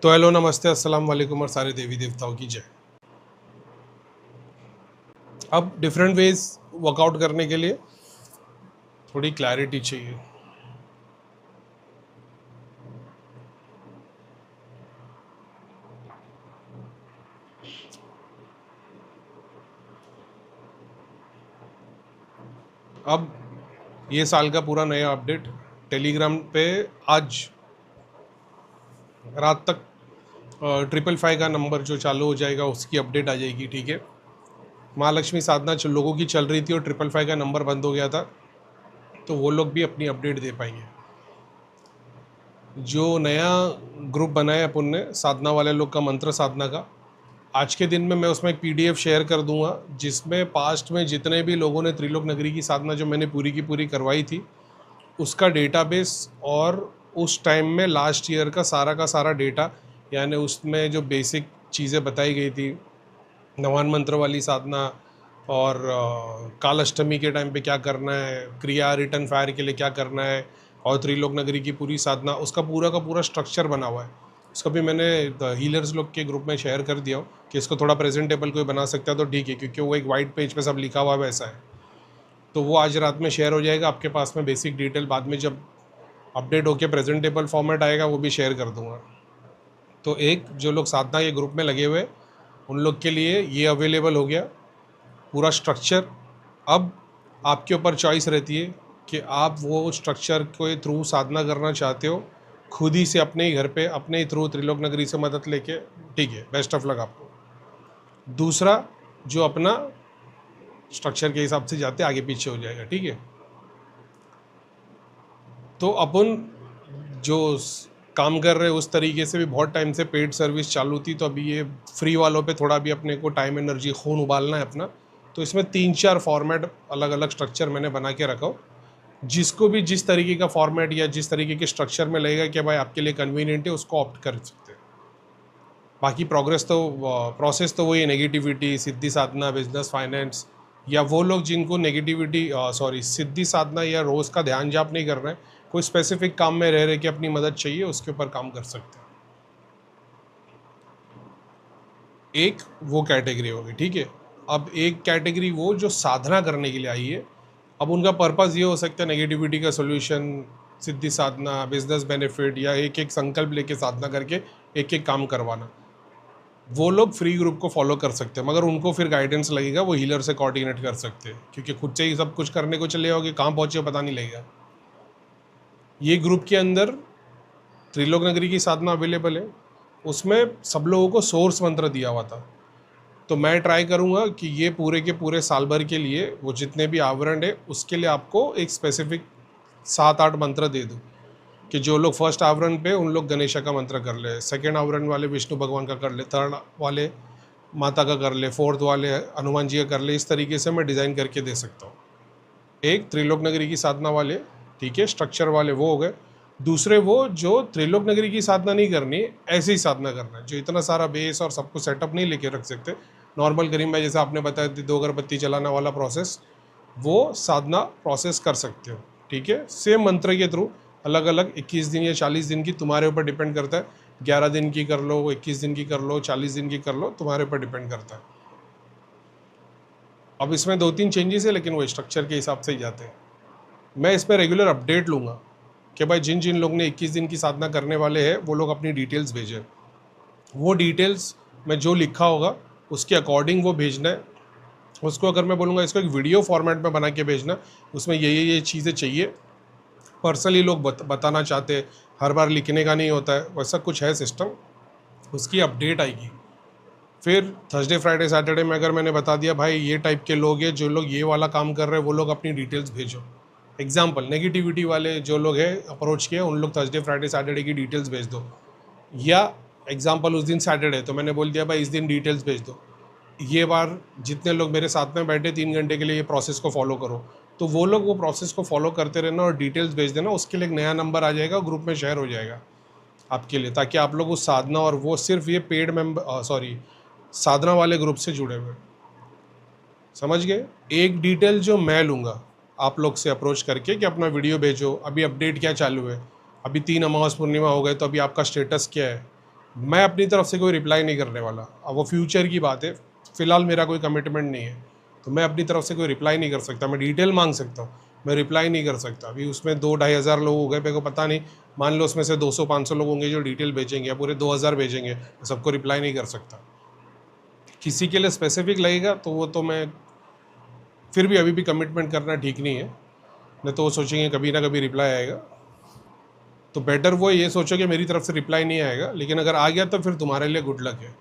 तो हेलो, नमस्ते, अस्सलाम वालेकुम और सारे देवी देवताओं की जय। अब डिफरेंट वेज वर्कआउट करने के लिए थोड़ी क्लैरिटी चाहिए। अब ये साल का पूरा नया अपडेट टेलीग्राम पे आज रात तक 555 का नंबर जो चालू हो जाएगा उसकी अपडेट आ जाएगी। ठीक है, महालक्ष्मी साधना लोगों की चल रही थी और 555 का नंबर बंद हो गया था, तो वो लोग भी अपनी अपडेट दे पाएंगे। जो नया ग्रुप बनाया अपन ने साधना वाले लोग का, मंत्र साधना का, आज के दिन में मैं उसमें एक पीडीएफ शेयर कर दूंगा जिसमें पास्ट में जितने भी लोगों ने त्रिलोक नगरी की साधना जो मैंने पूरी की पूरी करवाई थी उसका डेटाबेस, और उस टाइम में लास्ट ईयर का सारा डेटा, यानी उसमें जो बेसिक चीज़ें बताई गई थी, नवान मंत्र वाली साधना और काल अष्टमी के टाइम पे क्या करना है, क्रिया रिटर्न फायर के लिए क्या करना है, और त्रिलोक नगरी की पूरी साधना, उसका पूरा का पूरा स्ट्रक्चर बना हुआ है। उसका भी मैंने हीलर्स लोग के ग्रुप में शेयर कर दिया हूँ कि इसको थोड़ा प्रेजेंटेबल कोई बना सकता है तो ठीक है, क्योंकि वो एक वाइट पेज पे सब लिखा हुआ है वैसा है। तो वो आज रात में शेयर हो जाएगा आपके पास में बेसिक डिटेल, बाद में जब अपडेट होकर प्रेजेंटेबल फॉर्मेट आएगा वो भी शेयर कर दूंगा। तो एक जो लोग साधना के ग्रुप में लगे हुए उन लोग के लिए ये अवेलेबल हो गया पूरा स्ट्रक्चर। अब आपके ऊपर चॉइस रहती है कि आप वो स्ट्रक्चर के थ्रू साधना करना चाहते हो खुद ही से अपने ही घर पे अपने ही थ्रू त्रिलोक नगरी से मदद लेके, ठीक है, बेस्ट ऑफ लक आपको। दूसरा, जो अपना स्ट्रक्चर के हिसाब से जाते आगे पीछे हो जाएगा। ठीक है, तो अपन जो काम कर रहे हैं उस तरीके से भी बहुत टाइम से पेड सर्विस चालू थी, तो अभी ये फ्री वालों पे थोड़ा भी अपने को टाइम एनर्जी खून उबालना है अपना। तो इसमें 3-4 फॉर्मेट अलग अलग स्ट्रक्चर मैंने बना के रखा हो, जिसको भी जिस तरीके का फॉर्मेट या जिस तरीके के स्ट्रक्चर में लगेगा कि भाई आपके लिए कन्वीनियंट है उसको ऑप्ट कर सकते हैं। बाकी प्रोसेस तो वही है, नेगेटिविटी, सिद्धि साधना, बिजनेस, फाइनेंस, या वो लोग जिनको नेगेटिविटी सिद्धि साधना या रोज़ का ध्यान जाप नहीं कर रहे हैं, कोई स्पेसिफिक काम में रह रहे कि अपनी मदद चाहिए, उसके ऊपर काम कर सकते हैं। एक वो कैटेगरी होगी। ठीक है, अब एक कैटेगरी वो जो साधना करने के लिए आई है। अब उनका पर्पज़ ये हो सकता है नेगेटिविटी का सोल्यूशन, सिद्धि साधना, बिजनेस बेनिफिट, या एक एक संकल्प लेके साधना करके एक एक काम करवाना। वो लोग फ्री ग्रुप को फॉलो कर सकते हैं, मगर उनको फिर गाइडेंस लगेगा, वो हीलर से कोऑर्डिनेट कर सकते हैं, क्योंकि खुद से ही सब कुछ करने को चले जाओगे, कहाँ पहुँचे पता नहीं लगेगा। ये ग्रुप के अंदर त्रिलोक नगरी की साधना अवेलेबल है, उसमें सब लोगों को सोर्स मंत्र दिया हुआ था। तो मैं ट्राई करूँगा कि ये पूरे के पूरे साल भर के लिए वो जितने भी आवरण है उसके लिए आपको एक स्पेसिफिक 7-8 मंत्र दे दूँ, कि जो लोग फर्स्ट आवरण पे उन लोग गणेशा का मंत्र कर ले, सेकेंड आवरण वाले विष्णु भगवान का कर ले, थर्ड वाले माता का कर ले, फोर्थ वाले हनुमान जी का कर ले। इस तरीके से मैं डिज़ाइन करके दे सकता हूँ। एक त्रिलोक नगरी की साधना वाले, ठीक है, स्ट्रक्चर वाले वो हो गए। दूसरे वो जो त्रिलोक नगरी की साधना नहीं करनी, ऐसे ही साधना करना है, जो इतना सारा बेस और सब कुछ सेटअप नहीं लेके रख सकते। नॉर्मल करीम भाई जैसे आपने बताया थी 2 अगरबत्ती जलाना वाला प्रोसेस, वो साधना प्रोसेस कर सकते हो। ठीक है, सेम मंत्र के थ्रू अलग अलग 21 दिन या 40 दिन की, तुम्हारे ऊपर डिपेंड करता है। 11 दिन की कर लो, 21 दिन की कर लो, 40 दिन की कर लो, तुम्हारे ऊपर डिपेंड करता है। अब इसमें 2-3 चेंजेस है, लेकिन वो स्ट्रक्चर के हिसाब से ही जाते हैं। मैं इस पर रेगुलर अपडेट लूँगा कि भाई जिन जिन लोग ने 21 दिन की साधना करने वाले हैं वो लोग अपनी डिटेल्स भेजें। वो डिटेल्स में जो लिखा होगा उसके अकॉर्डिंग वो भेजना है। उसको अगर मैं बोलूँगा इसको एक वीडियो फॉर्मेट में बना के भेजना, उसमें ये चीज़ें चाहिए, पर्सनली लोग बताना चाहते हैं, हर बार लिखने का नहीं होता है, वैसा कुछ है सिस्टम, उसकी अपडेट आएगी। फिर थर्सडे, फ्राइडे, सैटरडे में अगर मैंने बता दिया भाई ये टाइप के लोग हैं जो लोग ये वाला काम कर रहे हैं, वो लोग अपनी डिटेल्स भेजो। एग्जाम्पल, नेगेटिविटी वाले जो लोग हैं अप्रोच किए उन लोग थर्सडे, फ्राइडे, सैटरडे की डिटेल्स भेज दो। या एग्जाम्पल उस दिन सैटरडे, तो मैंने बोल दिया भाई इस दिन डिटेल्स भेज दो। ये बार जितने लोग मेरे साथ में बैठे 3 घंटे के लिए ये प्रोसेस को फॉलो करो, तो वो लोग वो प्रोसेस को फॉलो करते रहना और डिटेल्स भेज देना। उसके लिए एक नया नंबर आ जाएगा, ग्रुप में शेयर हो जाएगा आपके लिए, ताकि आप लोग उस साधना, और वो सिर्फ ये पेड साधना वाले ग्रुप से जुड़े हुए, समझ गए। एक डिटेल जो मैं लूँगा आप लोग से अप्रोच करके कि अपना वीडियो भेजो, अभी अपडेट क्या चालू है, अभी 3 अमावस पूर्णिमा हो गए तो अभी आपका स्टेटस क्या है, मैं अपनी तरफ से कोई रिप्लाई नहीं करने वाला। अब वो फ्यूचर की बात है, फ़िलहाल मेरा कोई कमिटमेंट नहीं है, तो मैं अपनी तरफ से कोई रिप्लाई नहीं कर सकता। मैं डिटेल मांग सकता हूँ, मैं रिप्लाई नहीं कर सकता। अभी उसमें 2-2,500 लोग हो गए, मेरे को पता नहीं, मान लो उसमें से 200-500 लोग होंगे जो डिटेल भेजेंगे, या पूरे 2,000 भेजेंगे, मैं सबको रिप्लाई नहीं कर सकता। किसी के लिए स्पेसिफिक लगेगा तो वो तो मैं फिर भी अभी भी कमिटमेंट करना ठीक नहीं है, नहीं तो वो सोचेंगे कभी ना कभी रिप्लाई आएगा। तो बेटर वो ये सोचो कि मेरी तरफ से रिप्लाई नहीं आएगा, लेकिन अगर आ गया तो फिर तुम्हारे लिए गुड लक है।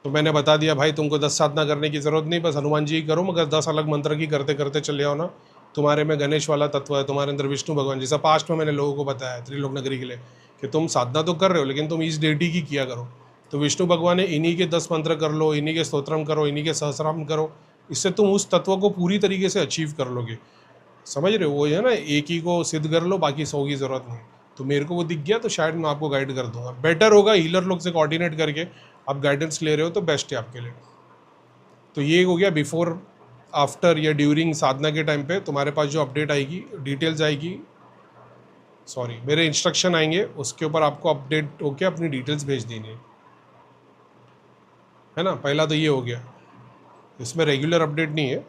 तो मैंने बता दिया भाई, तुमको 10 साधना करने की ज़रूरत नहीं, बस हनुमान जी की करो, मगर 10 अलग मंत्र की करते करते चले आओ ना। तुम्हारे में गणेश वाला तत्व है, तुम्हारे अंदर विष्णु भगवान, जैसा पास्ट में मैंने लोगों को बताया त्रिलोक नगरी के लिए कि तुम साधना तो कर रहे हो लेकिन तुम इस डेटी की किया करो। तो विष्णु भगवान ने इन्हीं के 10 मंत्र कर लो, इन्हीं के स्तोत्रम करो, इन्हीं के सहस्राम करो, इससे तुम उस तत्व को पूरी तरीके से अचीव कर लोगे। समझ रहे हो, वो है ना, एक ही को सिद्ध कर लो, बाकी 100 की ज़रूरत नहीं। तो मेरे को वो दिख गया तो शायद मैं आपको गाइड कर दूंगा। बेटर होगा हीलर लोग से कोऑर्डिनेट करके आप गाइडेंस ले रहे हो तो बेस्ट है आपके लिए। तो ये हो गया बिफोर, आफ्टर या ड्यूरिंग साधना के टाइम पे तुम्हारे पास जो अपडेट आएगी, डिटेल्स आएगी, सॉरी मेरे इंस्ट्रक्शन आएंगे, उसके ऊपर आपको अपडेट होके अपनी डिटेल्स भेज देनी है ना। पहला तो ये हो गया, इसमें रेगुलर अपडेट नहीं है।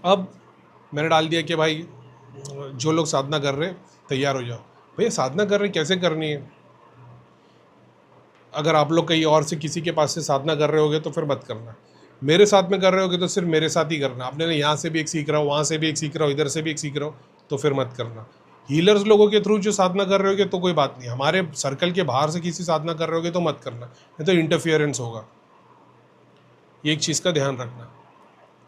अब मैंने डाल दिया कि भाई जो लोग साधना कर रहे तैयार हो जाओ। भैया साधना कर रहे कैसे करनी है? अगर आप लोग कहीं और से किसी के पास से साधना कर रहे होगे तो फिर मत करना। मेरे साथ में कर रहे होगे तो सिर्फ मेरे साथ ही करना। आपने यहाँ से भी एक सीख रहा हो, वहाँ से भी एक सीख रहा हो, इधर से भी एक सीख रहा हो, तो फिर मत करना। हीलर्स लोगों के थ्रू जो साधना कर रहे होगे तो कोई बात नहीं, हमारे सर्कल के बाहर से किसी साधना कर रहे होगे तो मत करना, नहीं तो इंटरफियरेंस होगा। ये एक चीज़ का ध्यान रखना।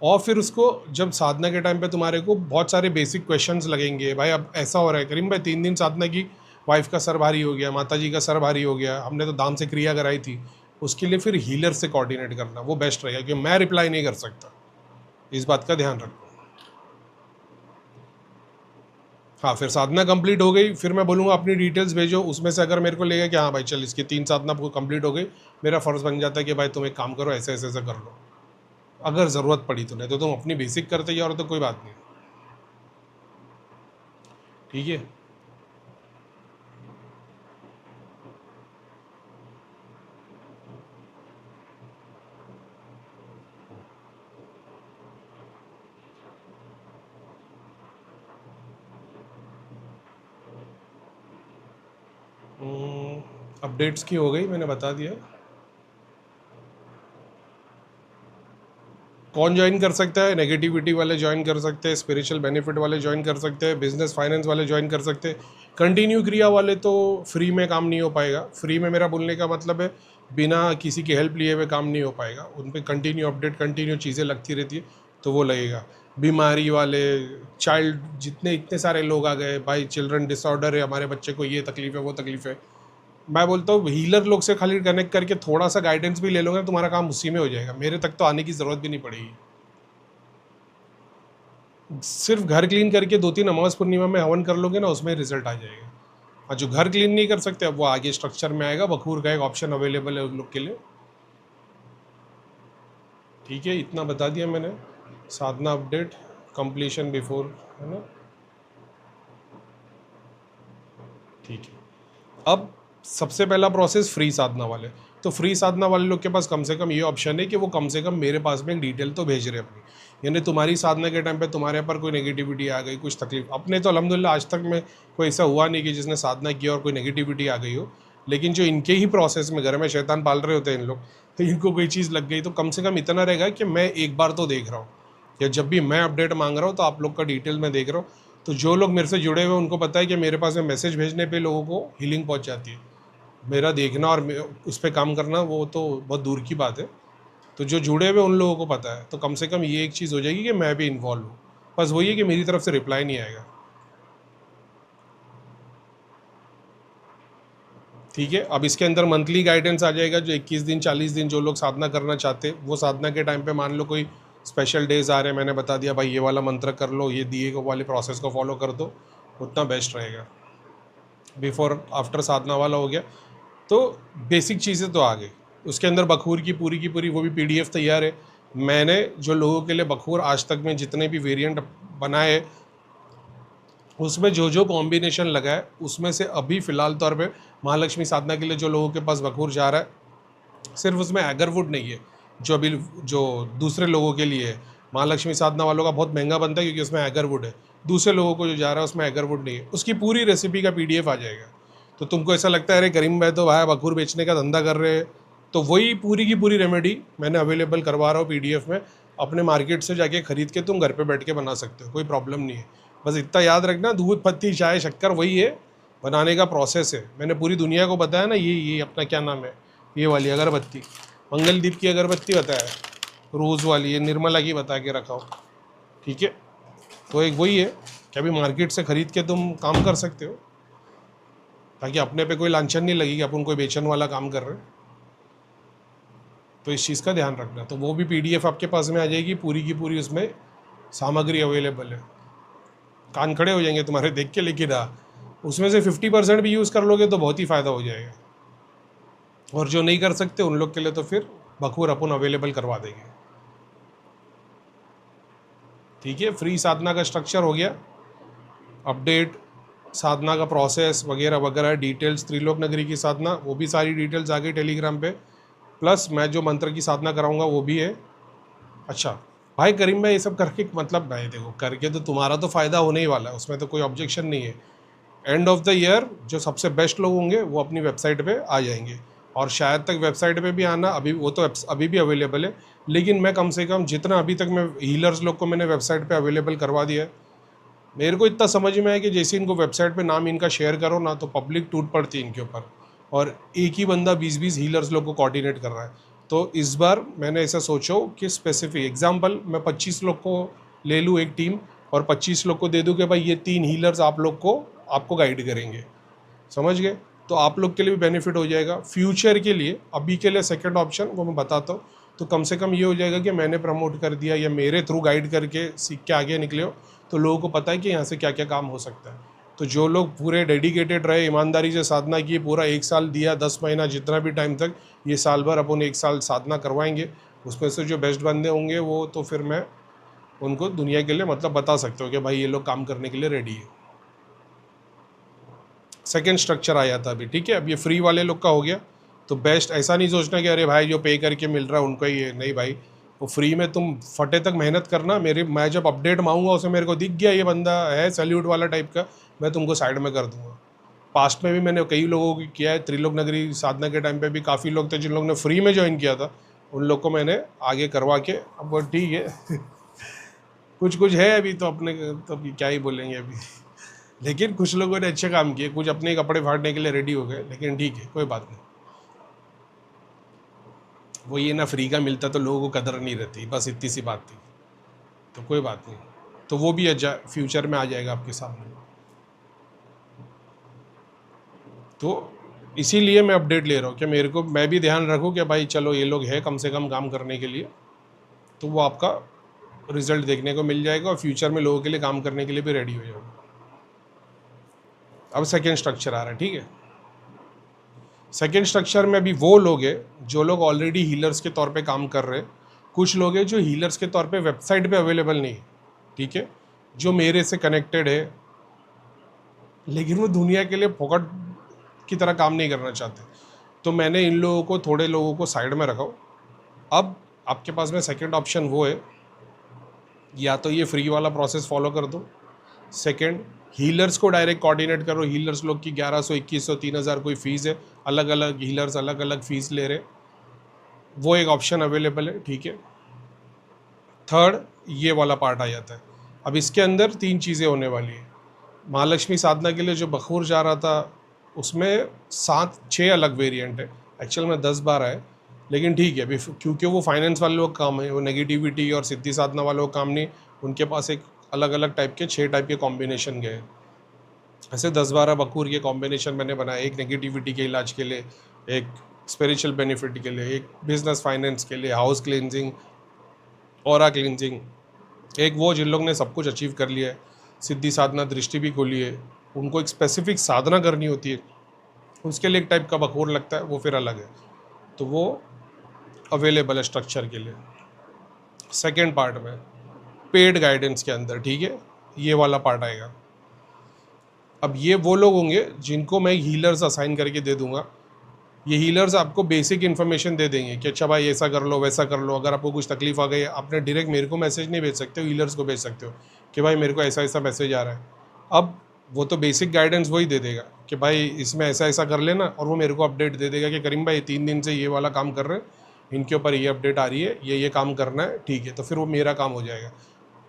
और फिर उसको जब साधना के टाइम पे तुम्हारे को बहुत सारे बेसिक क्वेश्चंस लगेंगे, भाई अब ऐसा हो रहा है करीम भाई 3 दिन साधना की, वाइफ का सर भारी हो गया, माता जी का सर भारी हो गया, हमने तो दाम से क्रिया कराई थी, उसके लिए फिर हीलर से कोऑर्डिनेट करना वो बेस्ट रहेगा, क्योंकि मैं रिप्लाई नहीं कर सकता। इस बात का ध्यान रखो। हाँ, फिर साधना कंप्लीट हो गई, फिर मैं बोलूँगा अपनी डिटेल्स भेजो। उसमें से अगर मेरे को लगेगा कि हाँ भाई चल इसकी 3 साधना कंप्लीट हो गई, मेरा फ़र्ज़ बन जाता है कि भाई तुम एक काम करो, ऐसे ऐसे ऐसे कर लो, अगर ज़रूरत पड़ी तो। नहीं तो तुम अपनी बेसिक करते जाओ तो कोई बात नहीं, ठीक है। अपडेट्स की हो गई, मैंने बता दिया। कौन ज्वाइन कर सकता है? नेगेटिविटी वाले ज्वाइन कर सकते हैं, स्पिरिचुअल बेनिफिट वाले ज्वाइन कर सकते हैं, बिजनेस फाइनेंस वाले ज्वाइन कर सकते हैं। कंटिन्यू क्रिया वाले तो फ्री में काम नहीं हो पाएगा। फ्री में मेरा बोलने का मतलब है बिना किसी की हेल्प लिए हुए काम नहीं हो पाएगा। उन पर कंटिन्यू अपडेट, कंटिन्यू चीज़ें लगती रहती है तो वो लगेगा। बीमारी वाले, चाइल्ड, जितने इतने सारे लोग आ गए भाई, चिल्ड्रन डिसऑर्डर है, हमारे बच्चे को ये तकलीफ है वो तकलीफ है, मैं बोलता हूँ हीलर लोग से खाली कनेक्ट करके थोड़ा सा गाइडेंस भी ले लोगे तुम्हारा काम उसी में हो जाएगा। मेरे तक तो आने की ज़रूरत भी नहीं पड़ेगी। सिर्फ घर क्लीन करके 2-3 अमावस पूर्णिमा में हवन कर लोगे ना, उसमें रिजल्ट आ जाएगा। और जो घर क्लीन नहीं कर सकते अब वो आगे स्ट्रक्चर में आएगा, बखूर का एक ऑप्शन अवेलेबल है उन लोग के लिए। ठीक है, इतना बता दिया मैंने। साधना अपडेट कंप्लीशन बिफोर, है ना, ठीक है। अब सबसे पहला प्रोसेस फ्री साधना वाले। तो फ्री साधना वाले लोग के पास कम से कम ये ऑप्शन है कि वो कम से कम मेरे पास में एक डिटेल तो भेज रहे हैं अपनी। यानी तुम्हारी साधना के टाइम पे तुम्हारे पर कोई नेगेटिविटी आ गई, कुछ तकलीफ, अपने तो अल्हम्दुलिल्लाह आज तक में कोई ऐसा हुआ नहीं कि जिसने साधना किया और कोई नेगेटिविटी आ गई हो। लेकिन जो इनके ही प्रोसेस में घर में शैतान पाल रहे होते हैं इन लोग, तो इनको कोई चीज़ लग गई तो कम से कम इतना रहेगा कि मैं एक बार तो देख रहा हूँ, या जब भी मैं अपडेट मांग रहा हूँ तो आप लोग का डिटेल में देख रहा हूँ। तो जो लोग मेरे से जुड़े हुए उनको पता है कि मेरे पास में मैसेज भेजने पे लोगों को हीलिंग पहुंच जाती है। मेरा देखना और उस पर काम करना वो तो बहुत दूर की बात है। तो जो जुड़े हुए उन लोगों को पता है, तो कम से कम ये एक चीज़ हो जाएगी कि मैं भी इन्वॉल्व हूँ। बस वही है कि मेरी तरफ से रिप्लाई नहीं आएगा, ठीक है। अब इसके अंदर मंथली गाइडेंस आ जाएगा, जो 21 दिन 40 दिन जो लोग साधना करना चाहते हैं, वो साधना के टाइम पे मान लो कोई स्पेशल डेज आ रहे हैं, मैंने बता दिया भाई ये वाला मंत्र कर लो, ये दिए को वाले प्रोसेस को फॉलो कर दो, उतना बेस्ट रहेगा। बिफोर आफ्टर साधना वाला हो गया, तो बेसिक चीज़ें तो आ गई। उसके अंदर बखूर की पूरी वो भी PDF तैयार है। मैंने जो लोगों के लिए बखूर आज तक में जितने भी वेरिएंट बनाए, उसमें जो जो कॉम्बिनेशन लगा है उसमें से अभी फ़िलहाल तौर पे महालक्ष्मी साधना के लिए जो लोगों के पास बखूर जा रहा है, सिर्फ उसमें एगरवुड नहीं है जो अभी जो दूसरे लोगों के लिए है। महालक्ष्मी साधना वालों का बहुत महंगा बनता है क्योंकि उसमें एगरवुड है। दूसरे लोगों को जो जा रहा है उसमें एगरवुड नहीं है। उसकी पूरी रेसिपी का PDF आ जाएगा। तो तुमको ऐसा लगता है अरे करीम भाई तो भाई बखूर बेचने का धंधा कर रहे हैं, तो वही पूरी की पूरी रेमेडी मैंने अवेलेबल करवा रहा हूँ PDF में। अपने मार्केट से जाके खरीद के तुम घर पे बैठ के बना सकते हो, कोई प्रॉब्लम नहीं है। बस इतना याद रखना, दूध पत्ती चाय शक्कर वही है, बनाने का प्रोसेस है। मैंने पूरी दुनिया को बताया ना, ये अपना क्या नाम है, ये वाली अगरबत्ती, मंगलदीप की अगरबत्ती बताया, रोज़ वाली, ये निर्मला की बता के रखा हो, ठीक है। तो एक वही है कि अभी मार्केट से ख़रीद के तुम काम कर सकते हो, ताकि अपने पे कोई लांछन नहीं लगेगी अपन कोई बेचने वाला काम कर रहे हैं। तो इस चीज़ का ध्यान रखना। तो वो भी PDF आपके पास में आ जाएगी पूरी की पूरी, उसमें सामग्री अवेलेबल है। कान खड़े हो जाएंगे तुम्हारे देख के, लेकिन उसमें से 50% भी यूज़ कर लोगे तो बहुत ही फ़ायदा हो जाएगा। और जो नहीं कर सकते उन लोग के लिए तो फिर बखूर अपन अवेलेबल करवा देंगे, ठीक है। फ्री साधना का स्ट्रक्चर हो गया, अपडेट साधना का प्रोसेस वगैरह वगैरह, डिटेल्स त्रिलोक नगरी की साधना, वो भी सारी डिटेल्स आ गई टेलीग्राम पे। प्लस मैं जो मंत्र की साधना कराऊंगा वो भी है। अच्छा भाई करीम भाई, ये सब करके मतलब भाई देखो, करके तो तुम्हारा तो फ़ायदा होने ही वाला है, उसमें तो कोई ऑब्जेक्शन नहीं है। एंड ऑफ द ईयर जो सबसे बेस्ट लोग होंगे वो अपनी वेबसाइट पे आ जाएंगे। और शायद तक वेबसाइट पे भी आना, अभी वो तो अभी भी अवेलेबल है, लेकिन मैं कम से कम जितना अभी तक मैं हीलर्स लोग को मैंने वेबसाइट पे अवेलेबल करवा दिया है, मेरे को इतना समझ में आया कि जैसे इनको वेबसाइट पे नाम इनका शेयर करो ना, तो पब्लिक टूट पड़ती है इनके ऊपर। और एक ही बंदा 20-20 हीलर्स लोग को कोऑर्डिनेट कर रहा है। तो इस बार मैंने ऐसा सोचो कि स्पेसिफिक एग्जांपल मैं 25 लोग को ले लूँ एक टीम, और 25 लोग को दे दूँ कि भाई ये 3 हीलर्स आप लोग को आपको गाइड करेंगे, समझ गए। तो आप लोग के लिए भी बेनिफिट हो जाएगा फ्यूचर के लिए। अभी के लिए सेकंड ऑप्शन वो मैं बताता हूँ, तो कम से कम ये हो जाएगा कि मैंने प्रमोट कर दिया या मेरे थ्रू गाइड करके सीख के आगे निकले हो, तो लोगों को पता है कि यहाँ से क्या क्या काम हो सकता है। तो जो लोग पूरे डेडिकेटेड रहे, ईमानदारी से साधना की, पूरा 1 साल दिया, 10 महीना, जितना भी टाइम तक, ये साल भर अपन 1 साल साधना करवाएंगे, उसमें से जो बेस्ट बंदे होंगे वो तो फिर मैं उनको दुनिया के लिए मतलब बता सकता हूँ कि भाई ये लोग काम करने के लिए रेडी है। सेकेंड स्ट्रक्चर आया था अभी, ठीक है। अब ये फ्री वाले लोग का हो गया। तो बेस्ट ऐसा नहीं सोचना कि अरे भाई जो पे करके मिल रहा है उनको ही है, नहीं भाई, वो फ्री में तुम फटे तक मेहनत करना। मैं जब अपडेट मांगूंगा उसे मेरे को दिख गया ये बंदा है सैल्यूट वाला टाइप का, मैं तुमको साइड में कर दूंगा। पास्ट में भी मैंने कई लोगों की किया है, त्रिलोक नगरी साधना के टाइम पे भी काफ़ी लोग थे जिन लोगों ने फ्री में ज्वाइन किया था, उन लोग को मैंने आगे करवा के, अब वो ठीक है कुछ कुछ है अभी तो अपने, तो अभी क्या ही बोलेंगे अभी लेकिन कुछ लोगों ने अच्छे काम किए, कुछ अपने कपड़े फाड़ने के लिए रेडी हो गए, लेकिन ठीक है कोई बात नहीं। वो ये ना फ्री का मिलता तो लोगों को कदर नहीं रहती, बस इतनी सी बात थी। तो कोई बात नहीं, तो वो भी फ्यूचर में आ जाएगा आपके सामने। तो इसीलिए मैं अपडेट ले रहा हूँ कि मेरे को, मैं भी ध्यान रखूँ कि भाई चलो ये लोग हैं कम से कम काम करने के लिए, तो वो आपका रिजल्ट देखने को मिल जाएगा और फ्यूचर में लोगों के लिए काम करने के लिए भी रेडी हो जाओगे। अब सेकेंड स्ट्रक्चर आ रहा है, ठीक है। सेकेंड स्ट्रक्चर में अभी वो लोग हैं जो लोग ऑलरेडी हीलर्स के तौर पे काम कर रहे हैं, कुछ लोग हैं जो हीलर्स के तौर पे वेबसाइट पे अवेलेबल नहीं, ठीक है, जो मेरे से कनेक्टेड है लेकिन वो दुनिया के लिए फोकट की तरह काम नहीं करना चाहते। तो मैंने इन लोगों को, थोड़े लोगों को साइड में रखा। अब आपके पास में सेकेंड ऑप्शन वो है, या तो ये फ्री वाला प्रोसेस फॉलो कर दो, सेकेंड हीलर्स को डायरेक्ट कोऑर्डिनेट करो। हीलर्स लोग की 1100, 2100, 3000 कोई फ़ीस है, अलग अलग हीलर्स अलग अलग फ़ीस ले रहे, वो एक ऑप्शन अवेलेबल है, ठीक है। थर्ड ये वाला पार्ट आ जाता है। अब इसके अंदर 3 चीज़ें होने वाली है। महालक्ष्मी साधना के लिए जो बखूर जा रहा था उसमें 7-6 अलग वेरिएंट है, एक्चुअल में 10-12 है, लेकिन ठीक है अभी क्योंकि वो फाइनेंस वाले लोग काम है, वो नेगेटिविटी और सिद्धि साधना वालों का काम नहीं, उनके पास एक अलग अलग टाइप के 6 टाइप के कॉम्बिनेशन गए। ऐसे 10-12 बखूर के कॉम्बिनेशन मैंने बनाया, एक नेगेटिविटी के इलाज के लिए, एक स्पिरिचुअल बेनिफिट के लिए, एक बिजनेस फाइनेंस के लिए, हाउस क्लिनजिंग, ऑरा क्लिनजिंग, एक वो जिन लोग ने सब कुछ अचीव कर लिया है, सिद्धि साधना दृष्टि भी खोली है, उनको एक स्पेसिफिक साधना करनी होती है, उसके लिए एक टाइप का बखूर लगता है, वो फिर अलग है। तो वो अवेलेबल है स्ट्रक्चर के लिए सेकेंड पार्ट में, पेड गाइडेंस के अंदर, ठीक है, ये वाला पार्ट आएगा। अब ये वो लोग होंगे जिनको मैं हीलर्स असाइन करके दे दूंगा। ये हीलर्स आपको बेसिक इन्फॉर्मेशन दे देंगे कि अच्छा भाई ऐसा कर लो वैसा कर लो। अगर आपको कुछ तकलीफ आ गई, आपने डायरेक्ट मेरे को मैसेज नहीं भेज सकते हो, हीलर्स को भेज सकते हो कि भाई मेरे को ऐसा ऐसा मैसेज आ रहा है। अब वो तो बेसिक गाइडेंस वही दे देगा कि भाई इसमें ऐसा ऐसा कर लेना, और वो मेरे को अपडेट दे देगा कि करीम भाई 3 दिन से ये वाला काम कर रहे हैं, इनके ऊपर ये अपडेट आ रही है, ये काम करना है, ठीक है। तो फिर वो मेरा काम हो जाएगा।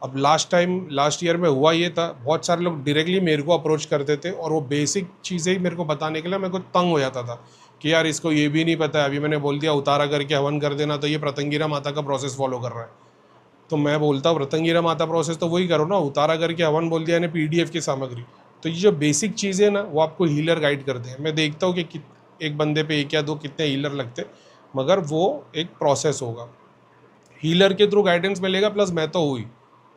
अब लास्ट ईयर में हुआ ये था, बहुत सारे लोग डायरेक्टली मेरे को अप्रोच करते थे और वो बेसिक चीज़ें ही मेरे को बताने के लिए मेरे को तंग हो जाता था कि यार इसको ये भी नहीं पता है। अभी मैंने बोल दिया उतारा करके हवन कर देना, तो ये प्रतंगिरा माता का प्रोसेस फॉलो कर रहा है। तो मैं बोलता हूँ प्रतंगिरा माता प्रोसेस तो वही करो ना, उतारा करके हवन बोल दिया यानी PDF की सामग्री। तो ये जो बेसिक चीज़ें ना वो आपको हीलर गाइड करते हैं। मैं देखता हूँ कि एक बंदे पे 1 या 2 कितने हीलर लगते, मगर वो एक प्रोसेस होगा, हीलर के थ्रू गाइडेंस मिलेगा, प्लस मैं तो हुई,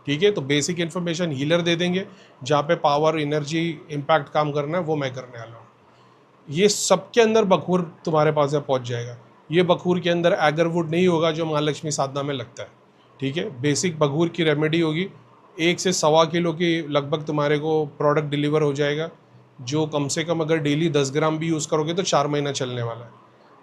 ठीक है। तो बेसिक इन्फॉर्मेशन हीलर दे देंगे, जहाँ पे पावर एनर्जी इम्पैक्ट काम करना है वो मैं करने वाला हूँ। ये सबके अंदर बखूर तुम्हारे पास में पहुँच जाएगा। ये बखूर के अंदर एगरवुड नहीं होगा जो महालक्ष्मी साधना में लगता है, ठीक है। बेसिक बखूर की रेमेडी होगी, 1 से 1.25 किलो की लगभग तुम्हारे को प्रोडक्ट डिलीवर हो जाएगा, जो कम से कम अगर डेली 10 ग्राम भी यूज़ करोगे तो 4 महीना चलने वाला है,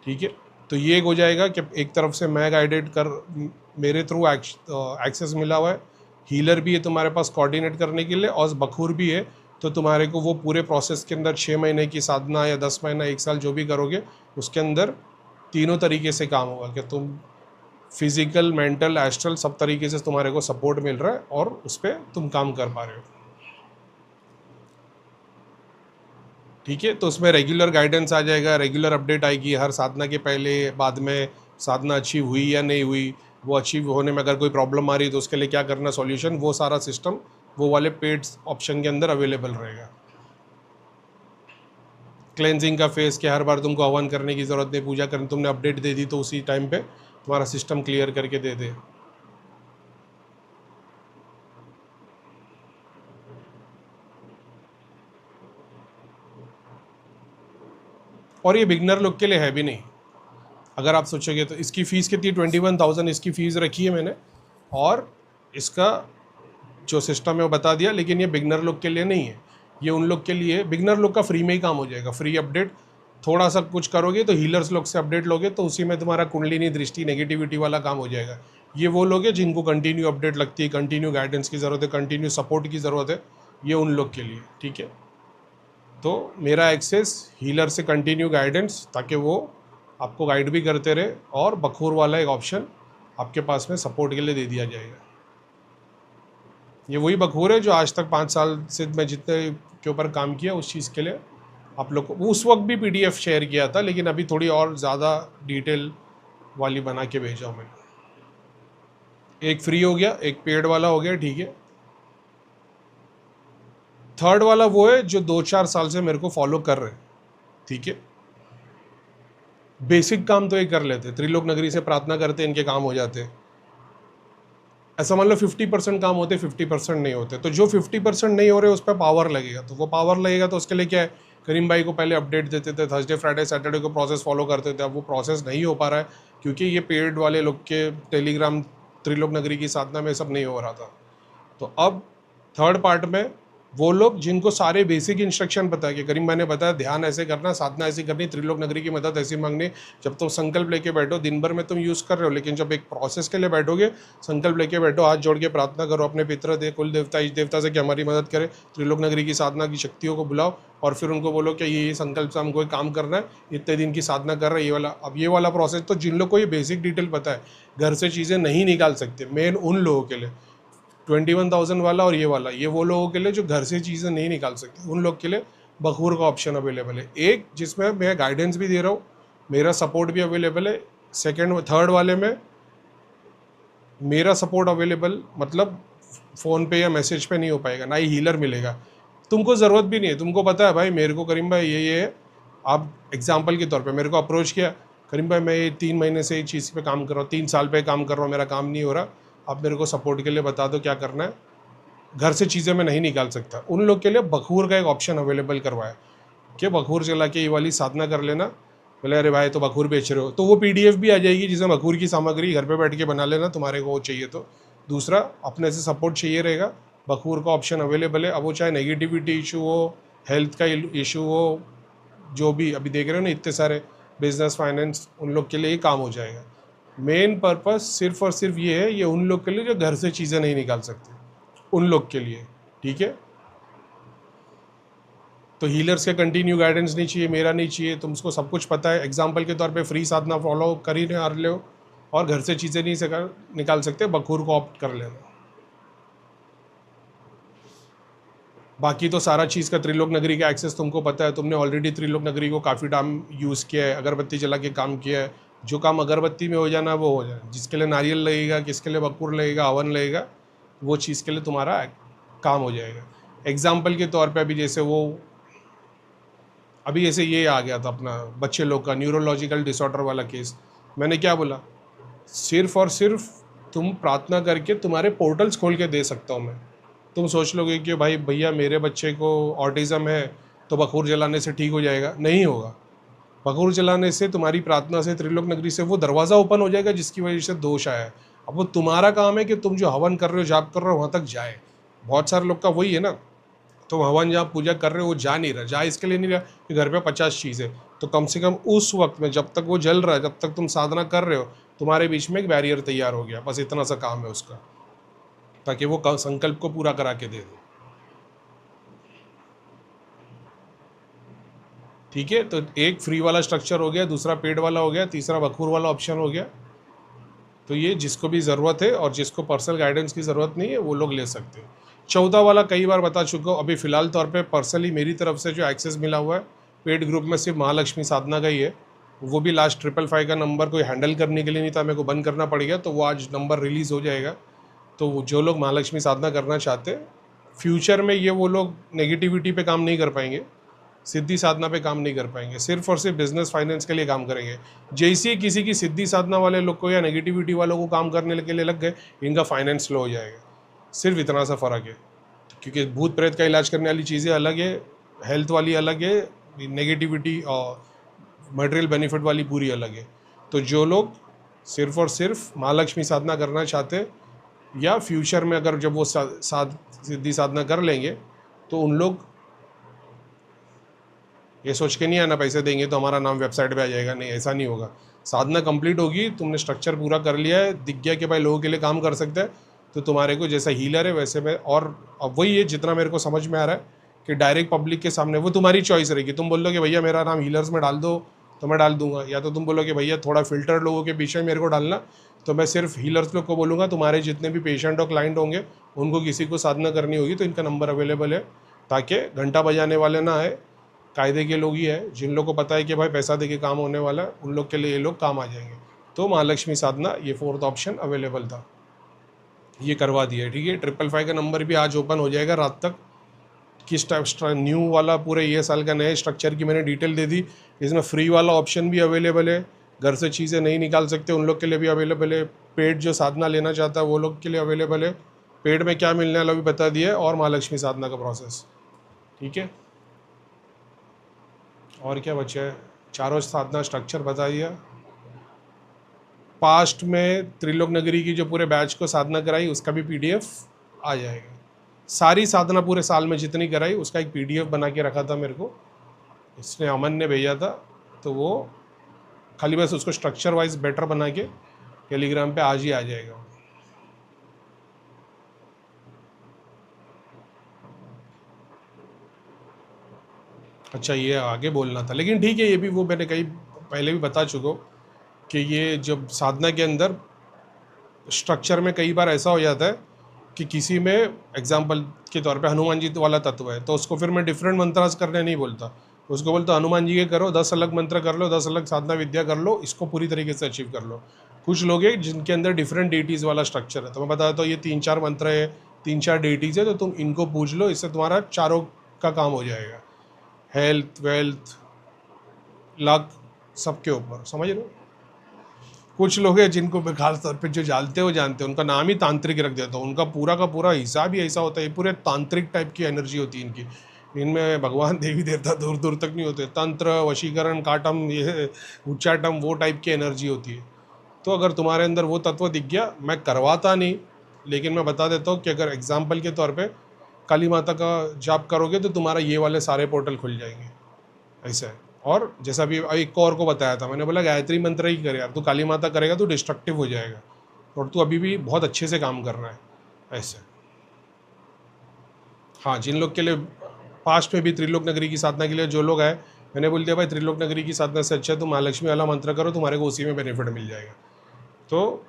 ठीक है। तो ये हो जाएगा कि एक तरफ से मैं गाइडेड कर, मेरे थ्रू एक्सेस मिला हुआ है, हीलर भी है तुम्हारे पास कोऑर्डिनेट करने के लिए, और बखूर भी है। तो तुम्हारे को वो पूरे प्रोसेस के अंदर 6 महीने की साधना या 10 महीना 1 साल जो भी करोगे, उसके अंदर तीनों तरीके से काम होगा कि तुम फिजिकल, मेंटल, एस्ट्रल सब तरीके से तुम्हारे को सपोर्ट मिल रहा है और उस पर तुम काम कर पा रहे हो, ठीक है। तो उसमें रेगुलर गाइडेंस आ जाएगा, रेगुलर अपडेट आएगी हर साधना के पहले बाद में, साधना अचीव हुई या नहीं हुई, वो अचीव होने में अगर कोई प्रॉब्लम आ रही है तो उसके लिए क्या करना सॉल्यूशन, वो सारा सिस्टम वो वाले पेड ऑप्शन के अंदर अवेलेबल रहेगा। क्लेंजिंग का फेस कि हर बार तुमको हवन करने की ज़रूरत नहीं, पूजा करने तुमने अपडेट दे दी तो उसी टाइम पे तुम्हारा सिस्टम क्लियर करके दे दे। और ये बिगनर लोग के लिए है भी नहीं। अगर आप सोचोगे तो इसकी फ़ीस कितनी, 21,000 इसकी फ़ीस रखी है मैंने, और इसका जो सिस्टम है वो बता दिया। लेकिन ये बिगनर लोग के लिए नहीं है, ये उन लोग के लिए, बिगनर लोग का फ्री में ही काम हो जाएगा, फ्री अपडेट। थोड़ा सा कुछ करोगे तो हीलर्स लोग से अपडेट लोगे तो उसी में तुम्हारा कुंडलिनी दृष्टि नेगेटिविटी वाला काम हो जाएगा। ये वो लोग हैं जिनको कंटिन्यू अपडेट लगती है, कंटिन्यू गाइडेंस की ज़रूरत है, कंटिन्यू सपोर्ट की ज़रूरत है, ये उन लोग के लिए, ठीक है। तो मेरा एक्सेस हीलर से कंटिन्यू गाइडेंस, ताकि वो आपको गाइड भी करते रहे, और बखूर वाला एक ऑप्शन आपके पास में सपोर्ट के लिए दे दिया जाएगा। ये वही बखूर है जो आज तक 5 साल से मैं जितने के ऊपर काम किया उस चीज़ के लिए आप लोग को उस वक्त भी PDF शेयर किया था, लेकिन अभी थोड़ी और ज़्यादा डिटेल वाली बना के भेजा हूँ मैंने। एक फ्री हो गया, एक पेड वाला हो गया, ठीक है। थर्ड वाला वो है जो 2-4 साल से मेरे को फॉलो कर रहे हैं, ठीक है। बेसिक काम तो ये कर लेते, त्रिलोक नगरी से प्रार्थना करते इनके काम हो जाते। ऐसा मान लो 50% काम होते, 50% नहीं होते। तो जो 50% नहीं हो रहे उस पर पावर लगेगा, तो वो पावर लगेगा तो उसके लिए क्या है, करीम भाई को पहले अपडेट देते थे, थर्सडे फ्राइडे सैटरडे को प्रोसेस फॉलो करते थे। अब वो प्रोसेस नहीं हो पा रहा है क्योंकि ये पेड वाले लोग के टेलीग्राम त्रिलोक नगरी की साधना में सब नहीं हो रहा था। तो अब थर्ड पार्ट में वो लोग जिनको सारे बेसिक इंस्ट्रक्शन पता है कि करीम भाई ने बताया ध्यान ऐसे करना, साधना ऐसी करनी, त्रिलोक नगरी की मदद ऐसी मांगनी। जब तुम संकल्प लेके बैठो, दिन भर में तुम यूज़ कर रहे हो, लेकिन जब एक प्रोसेस के लिए बैठोगे, संकल्प लेके बैठो, हाथ जोड़ के प्रार्थना करो अपने पितर कुल देवता इष्ट देवता से कि हमारी मदद करे, त्रिलोक नगरी की साधना की शक्तियों को बुलाओ, और फिर उनको बोलो कि ये संकल्प से हमको काम करना है, इतने दिन की साधना कर रहे हैं, ये वाला। अब ये वाला प्रोसेस तो जिन लोग को ये बेसिक डिटेल पता है, घर से चीज़ें नहीं निकाल सकते, मेन उन लोगों के लिए 21,000 वाला और ये वाला, ये वो लोगों के लिए जो घर से चीज़ें नहीं निकाल सकते, उन लोग के लिए बखूर का ऑप्शन अवेलेबल है। एक जिसमें मैं गाइडेंस भी दे रहा हूँ, मेरा सपोर्ट भी अवेलेबल है। सेकंड थर्ड वाले में मेरा सपोर्ट अवेलेबल, मतलब फ़ोन पे या मैसेज पे नहीं हो पाएगा, ना ही हीलर मिलेगा, तुमको ज़रूरत भी नहीं है। तुमको पता है भाई मेरे को करीम भाई ये है, आप एग्जाम्पल के तौर पे मेरे को अप्रोच किया, करीम भाई मैं ये 3 महीने से एक चीज़ पे काम कर रहा हूँ, 3 साल पे काम कर रहा हूँ, मेरा काम नहीं हो रहा, आप मेरे को सपोर्ट के लिए बता दो क्या करना है, घर से चीज़ें मैं नहीं निकाल सकता। उन लोग के लिए बखूर का एक ऑप्शन अवेलेबल करवाया कि बखूर चला के ये वाली साधना कर लेना। बोले अरे भाई तो बखूर बेच रहे हो, तो वो PDF भी आ जाएगी जिसमें बखूर की सामग्री घर पे बैठ के बना लेना, तुम्हारे को वो चाहिए तो। दूसरा अपने से सपोर्ट चाहिए रहेगा, बखूर का ऑप्शन अवेलेबल है। अब वो चाहे नेगेटिविटी इशू हो, हेल्थ का इशू हो, जो भी अभी देख रहे हो ना इतने सारे बिजनेस फाइनेंस, उन लोग के लिए ये काम हो जाएगा। मेन पर्पस सिर्फ और सिर्फ ये है, ये उन लोग के लिए जो घर से चीज़ें नहीं निकाल सकते, उन लोग के लिए, ठीक है। तो हीलर्स के कंटिन्यू गाइडेंस नहीं चाहिए, मेरा नहीं चाहिए, तुमको सब कुछ पता है। एग्जाम्पल के तौर पे फ्री साधना फॉलो कर ही आ रहे हो और घर से चीज़ें नहीं निकाल सकते, बखूर को ऑप्ट कर लेना। बाकी तो सारा चीज़ का त्रिलोक नगरी का एक्सेस तुमको पता है, तुमने ऑलरेडी त्रिलोक नगरी को काफ़ी टाइम यूज़ किया है, अगरबत्ती जला के काम किया है। जो काम अगरबत्ती में हो जाना वो हो जाए, जिसके लिए नारियल लगेगा, किसके लिए बखूर लगेगा, हवन लगेगा, वो चीज़ के लिए तुम्हारा काम हो जाएगा। एग्जाम्पल के तौर पर अभी जैसे ये आ गया था अपना बच्चे लोग का न्यूरोलॉजिकल डिसऑर्डर वाला केस, मैंने क्या बोला, सिर्फ और सिर्फ तुम प्रार्थना करके तुम्हारे पोर्टल्स खोल के दे सकता हूँ मैं। तुम सोच लोगे कि भाई भैया मेरे बच्चे को ऑटिज़म है तो बखूर जलाने से ठीक हो जाएगा, नहीं होगा। बखूर जलाने से, तुम्हारी प्रार्थना से, त्रिलोक नगरी से वो दरवाज़ा ओपन हो जाएगा जिसकी वजह से दोष आया है। अब वो तुम्हारा काम है कि तुम जो हवन कर रहे हो, जाप कर रहे हो, वहाँ तक जाए। बहुत सारे लोग का वही है ना, तो हवन जहाँ पूजा कर रहे हो वो जा नहीं रहा, जा इसके लिए नहीं रहा कि घर पे 50 चीज़ें, तो कम से कम उस वक्त में जब तक वो जल रहा है, जब तक तुम साधना कर रहे हो, तुम्हारे बीच में एक बैरियर तैयार हो गया, बस इतना सा काम है उसका, ताकि वो संकल्प को पूरा करा के दे दे। ठीक है, तो एक फ्री वाला स्ट्रक्चर हो गया, दूसरा पेड वाला हो गया, तीसरा बखूर वाला ऑप्शन हो गया। तो ये जिसको भी ज़रूरत है और जिसको पर्सनल गाइडेंस की ज़रूरत नहीं है वो लोग ले सकते हैं। चौथा वाला कई बार बता चुका हूँ, अभी फ़िलहाल तौर पे पर्सनली मेरी तरफ से जो एक्सेस मिला हुआ है पेड ग्रुप में सिर्फ महालक्ष्मी साधना का ही है। वो भी लास्ट 555 का नंबर कोई हैंडल करने के लिए नहीं था, मेरे को बंद करना पड़ गया, तो वो आज नंबर रिलीज़ हो जाएगा। तो जो लोग महालक्ष्मी साधना करना चाहते हैं, फ्यूचर में ये वो लोग नेगेटिविटी पे काम नहीं कर पाएंगे, सिद्धि साधना पे काम नहीं कर पाएंगे, सिर्फ और सिर्फ बिजनेस फाइनेंस के लिए काम करेंगे। जैसे ही किसी की सिद्धि साधना वाले लोग को या नेगेटिविटी वालों को काम करने के लिए लग गए, इनका फाइनेंस स्लो हो जाएगा। सिर्फ इतना सा फ़र्क है, क्योंकि भूत प्रेत का इलाज करने वाली चीज़ें अलग है, हेल्थ वाली अलग है, नेगेटिविटी और मटेरियल बेनिफिट वाली पूरी अलग है। तो जो लोग सिर्फ और सिर्फ महालक्ष्मी साधना करना चाहते, या फ्यूचर में अगर जब वो सिद्धि साधना कर लेंगे, तो उन लोग ये सोच के नहीं आना पैसे देंगे तो हमारा नाम वेबसाइट पे आ जाएगा, नहीं, ऐसा नहीं होगा। साधना कंप्लीट होगी, तुमने स्ट्रक्चर पूरा कर लिया है, दिख गया कि भाई लोगों के लिए काम कर सकता है, तो तुम्हारे को जैसा हीलर है वैसे में, और अब वही है जितना मेरे को समझ में आ रहा है कि डायरेक्ट पब्लिक के सामने वो तुम्हारी चॉइस रहेगी। तुम बोलो कि भैया मेरा नाम हीलर्स में डाल दो तो मैं डाल दूंगा, या तो तुम बोलो कि भैया थोड़ा फिल्टर लोगों के पीछे मेरे को डालना, तो मैं सिर्फ हीलर्स लोग को बोलूँगा, तुम्हारे जितने भी पेशेंट और क्लाइंट होंगे उनको किसी को साधना करनी होगी तो इनका नंबर अवेलेबल है, ताकि घंटा बजाने वाले ना आए, कायदे के लोग ही है, जिन लोगों को पता है कि भाई पैसा दे के काम होने वाला है, उन लोग के लिए ये लोग काम आ जाएंगे। तो महालक्ष्मी साधना ये 4th ऑप्शन अवेलेबल था, ये करवा दिया। ठीक है, 555 का नंबर भी आज ओपन हो जाएगा रात तक। किस टाइप न्यू वाला पूरे ये साल का नए स्ट्रक्चर की मैंने डिटेल दे दी। इसमें फ्री वाला ऑप्शन भी अवेलेबल है, घर से चीज़ें नहीं निकाल सकते उन लोग के लिए भी अवेलेबल है। पेड जो साधना लेना चाहता है वो लोग के लिए अवेलेबल है। पेड में क्या मिलने वाला भी बता दिया है, और महालक्ष्मी साधना का प्रोसेस। ठीक है, और क्या बचा है, चारों साधना स्ट्रक्चर बता दिया। पास्ट में त्रिलोक नगरी की जो पूरे बैच को साधना कराई उसका भी PDF आ जाएगा। सारी साधना पूरे साल में जितनी कराई उसका एक PDF बना के रखा था मेरे को, इसने अमन ने भेजा था, तो वो खाली बस उसको स्ट्रक्चर वाइज बेटर बना के टेलीग्राम पे आज ही आ जाएगा। अच्छा, ये आगे बोलना था, लेकिन ठीक है, ये भी वो मैंने कहीं पहले भी बता चुका हूँ कि ये जब साधना के अंदर स्ट्रक्चर में कई बार ऐसा हो जाता है कि किसी में एग्जाम्पल के तौर पे हनुमान जी वाला तत्व है, तो उसको फिर मैं डिफरेंट मंत्रास करने नहीं बोलता, उसको बोलता हनुमान जी के करो, 10 अलग मंत्र कर लो, 10 अलग साधना विद्या कर लो, इसको पूरी तरीके से अचीव कर लो। कुछ लोग हैं जिनके अंदर डिफरेंट डेटीज़ वाला स्ट्रक्चर है, तो मैं बताता हूँ ये 3-4 मंत्र है, 3-4 डेटीज़ है, तो तुम इनको पूछ लो, इससे तुम्हारा चारों का काम हो जाएगा, हेल्थ, वेल्थ, लक, सबके ऊपर, समझ लो। कुछ लोग हैं जिनको मैं खास तौर पे जो जानते हो जानते हैं, उनका नाम ही तांत्रिक रख देता हूँ, उनका पूरा का पूरा हिसाब ही ऐसा होता है, ये पूरे तांत्रिक टाइप की एनर्जी होती है इनकी। इनमें भगवान देवी देवता दूर दूर तक नहीं होते, तंत्र, वशीकरण, काटम, ये उच्चाटम, वो टाइप की एनर्जी होती है। तो अगर तुम्हारे अंदर वो तत्व दिख गया, मैं करवाता नहीं, लेकिन मैं बता देता हूँ कि अगर एग्जाम्पल के तौर पर काली माता का जाप करोगे तो तुम्हारा ये वाले सारे पोर्टल खुल जाएंगे, ऐसा है। और जैसा अभी एक और को बताया था, मैंने बोला गायत्री मंत्र ही कर यार, तू काली माता करेगा तो डिस्ट्रक्टिव हो जाएगा, और तू अभी भी बहुत अच्छे से काम कर रहा है, ऐसे। हाँ, जिन लोग के लिए पास्ट में भी त्रिलोक नगरी की साधना के लिए जो लोग आए, मैंने बोल दिया भाई त्रिलोक नगरी की साधना से अच्छा है तुम महालक्ष्मी वाला मंत्र करो, तुम्हारे को उसी में बेनिफिट मिल जाएगा। तो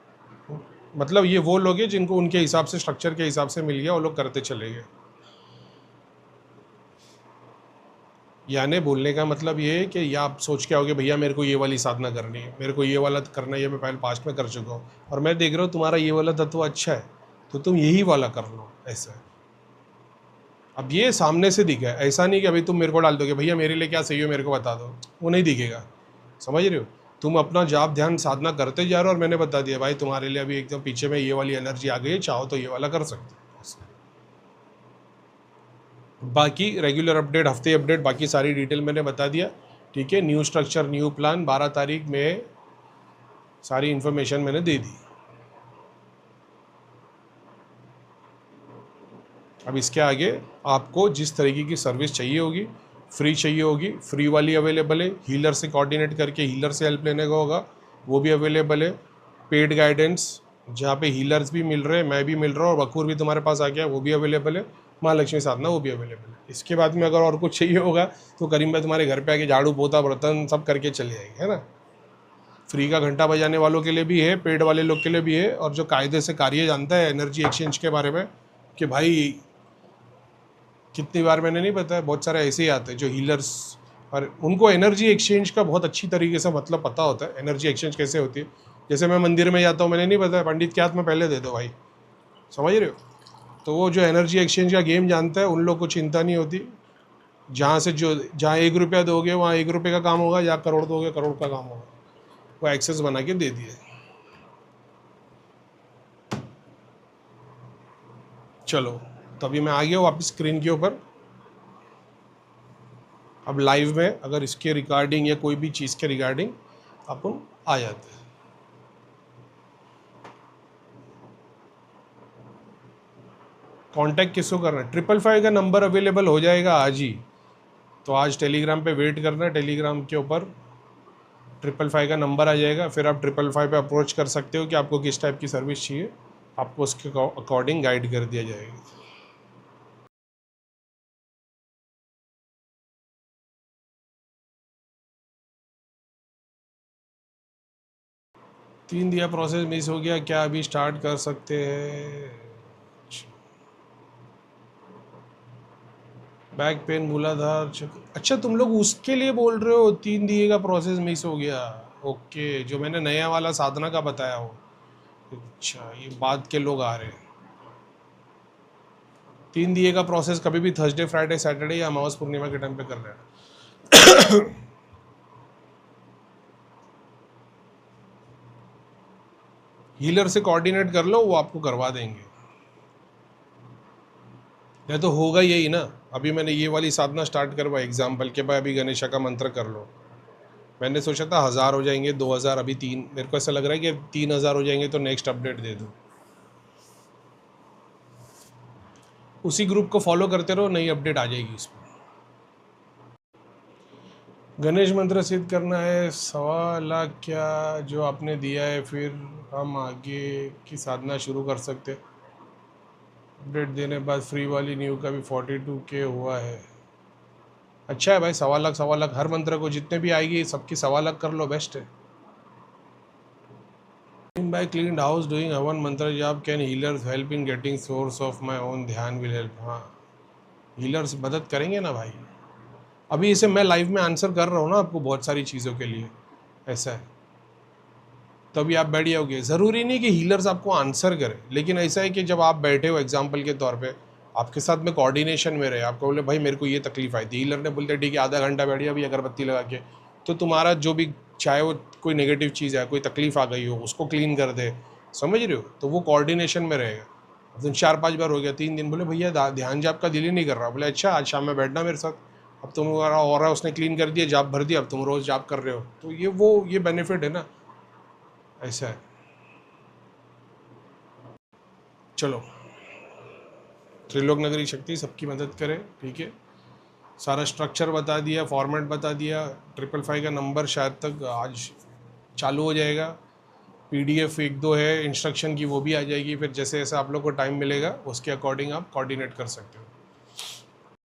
मतलब ये वो लोग हैं जिनको उनके हिसाब से, स्ट्रक्चर के हिसाब से मिल गया, वो लोग करते चले गए। यानी बोलने का मतलब ये है कि या आप सोच के आओगे भैया मेरे को ये वाली साधना करनी है, मेरे को ये वाला करना है, ये मैं पहले पास्ट में कर चुका हूँ और मैं देख रहा हूँ तुम्हारा ये वाला तत्व अच्छा है, तो तुम यही वाला कर लो, ऐसा है। अब ये सामने से दिखा है, ऐसा नहीं कि अभी तुम मेरे को डाल दोगे भैया मेरे लिए क्या सही हो मेरे को बता दो, वो नहीं दिखेगा, समझ रहे हो। तुम अपना जाप ध्यान साधना करते जा रहे हो और मैंने बता दिया भाई तुम्हारे लिए अभी एकदम पीछे में ये वाली एनर्जी आ गई है, चाहो तो ये वाला कर सकते हो। बाकी रेगुलर अपडेट, हफ्ते अपडेट, बाकी सारी डिटेल मैंने बता दिया, ठीक है। न्यू स्ट्रक्चर, न्यू प्लान 12 तारीख में सारी इन्फॉर्मेशन मैंने दे दी। अब इसके आगे आपको जिस तरीके की सर्विस चाहिए होगी, फ्री चाहिए होगी, फ्री वाली अवेलेबल है, हीलर से कोऑर्डिनेट करके हीलर से हेल्प लेने का होगा, वो भी अवेलेबल है। पेड गाइडेंस जहाँ पे हीलर्स भी मिल रहे हैं, मैं भी मिल रहा हूँ और बकूर भी तुम्हारे पास आ गया, वो भी अवेलेबल है। महालक्ष्मी साधना वो भी अवेलेबल है। इसके बाद में अगर और कुछ चाहिए होगा तो करीम भाई तुम्हारे घर पे आके झाड़ू पोता बर्तन सब करके चले जाएंगे, है ना। फ्री का घंटा बजाने वालों के लिए भी है, पेड वाले लोग के लिए भी है, और जो कायदे से कार्य जानता है एनर्जी एक्सचेंज के बारे में कि भाई कितनी बार मैंने नहीं बताया, बहुत सारे ऐसे ही आते हैं जो हीलर्स, और उनको एनर्जी एक्सचेंज का बहुत अच्छी तरीके से मतलब पता होता है, एनर्जी एक्सचेंज कैसे होती है। जैसे मैं मंदिर में जाता हूँ, मैंने नहीं बताया पंडित के हाथ में पहले दे दो भाई, समझ रहे हो। तो वो जो एनर्जी एक्सचेंज का गेम जानता है उन लोग को चिंता नहीं होती, जहाँ से जो जहाँ 1 रुपया दोगे वहाँ 1 रुपये का काम होगा, या करोड़ दोगे करोड़ का काम होगा, वो एक्सेस बना के दे दिए। चलो तो अभी मैं आ गया वापस स्क्रीन के ऊपर। अब लाइव में अगर इसके रिगार्डिंग या कोई भी चीज़ के रिगार्डिंग अपन आ जाते हैं। कांटेक्ट किसको करना है, 555 का नंबर अवेलेबल हो जाएगा आज ही, तो आज टेलीग्राम पे वेट करना है, टेलीग्राम के ऊपर 555 का नंबर आ जाएगा, फिर आप 555 पे अप्रोच कर सकते हो कि आपको किस टाइप की सर्विस चाहिए, आपको उसके अकॉर्डिंग गाइड कर दिया जाएगा। तीन दिया प्रोसेस मिस हो गया, क्या अभी स्टार्ट कर सकते हैं। बैक पेन, मूलाधार अच्छा तुम लोग उसके लिए बोल रहे हो, 3 दिए का प्रोसेस मिस हो गया, ओके, जो मैंने नया वाला साधना का बताया हो। अच्छा ये बाद के लोग आ रहे हैं। 3 दिए का प्रोसेस कभी भी थर्सडे, फ्राइडे, सैटरडे या अमावस पूर्णिमा के टाइम पे कर रहे हैं। हीलर से कोऑर्डिनेट कर लो, वो आपको करवा देंगे। नहीं तो होगा यही ना, अभी मैंने ये वाली साधना स्टार्ट करवाई एग्जाम्पल के भाई, अभी गणेशा का मंत्र कर लो, मैंने सोचा था 1000 हो जाएंगे, 2000, अभी 3, मेरे को ऐसा लग रहा है कि 3000 हो जाएंगे तो नेक्स्ट अपडेट दे दूँ। उसी ग्रुप को फॉलो करते रहो, नई अपडेट आ जाएगी उसमें। गणेश मंत्र सिद्ध करना है 1.25 लाख क्या जो आपने दिया है, फिर हम आगे की साधना शुरू कर सकते। अपडेट देने बाद फ्री वाली न्यू का भी 42K हुआ है। अच्छा है भाई, 1.25 लाख हर मंत्र को जितने भी आएगी सबकी 1.25 लाख कर लो, बेस्ट है। By cleaned house doing हवन मंत्र जाप can healers help in getting source of my own ध्यान विल हेल्प। हाँ हीलर्स मदद करेंगे ना भाई, अभी इसे मैं लाइव में आंसर कर रहा हूँ ना आपको बहुत सारी चीज़ों के लिए, ऐसा है। तो अभी आप बैठ जाओगे, ज़रूरी नहीं कि हीलर्स आपको आंसर करें, लेकिन ऐसा है कि जब आप बैठे हो एग्जाम्पल के तौर पे आपके साथ में कोऑर्डिनेशन में रहे, आपको बोले भाई मेरे को ये तकलीफ आई थी, हीलर ने बोलते ठीक है आधा घंटा बैठ जा अभी अगरबत्ती लगा के, तो तुम्हारा जो भी चाहे वो कोई नेगेटिव चीज़ है, कोई तकलीफ आ गई हो, उसको क्लीन कर दे, समझ रहे हो, तो वो कोऑर्डिनेशन में रहेगा। अब तुम 4-5 बार हो गया, 3 दिन बोले भैया ध्यान जाप का दिल ही नहीं कर रहा, बोले अच्छा आज शाम में बैठना मेरे साथ, अब तुम्हारा और उसने क्लीन कर दिया, जाप भर दिया, अब तुम रोज़ जाप कर रहे हो, तो ये बेनिफिट है ना, ऐसा है। चलो त्रिलोक नगरी शक्ति सबकी मदद करे, ठीक है। सारा स्ट्रक्चर बता दिया, फॉर्मेट बता दिया, 555 का नंबर शायद तक आज चालू हो जाएगा। PDF 1-2 है इंस्ट्रक्शन की, वो भी आ जाएगी। फिर जैसे जैसे आप लोग को टाइम मिलेगा उसके अकॉर्डिंग आप कोऑर्डिनेट कर सकते हो।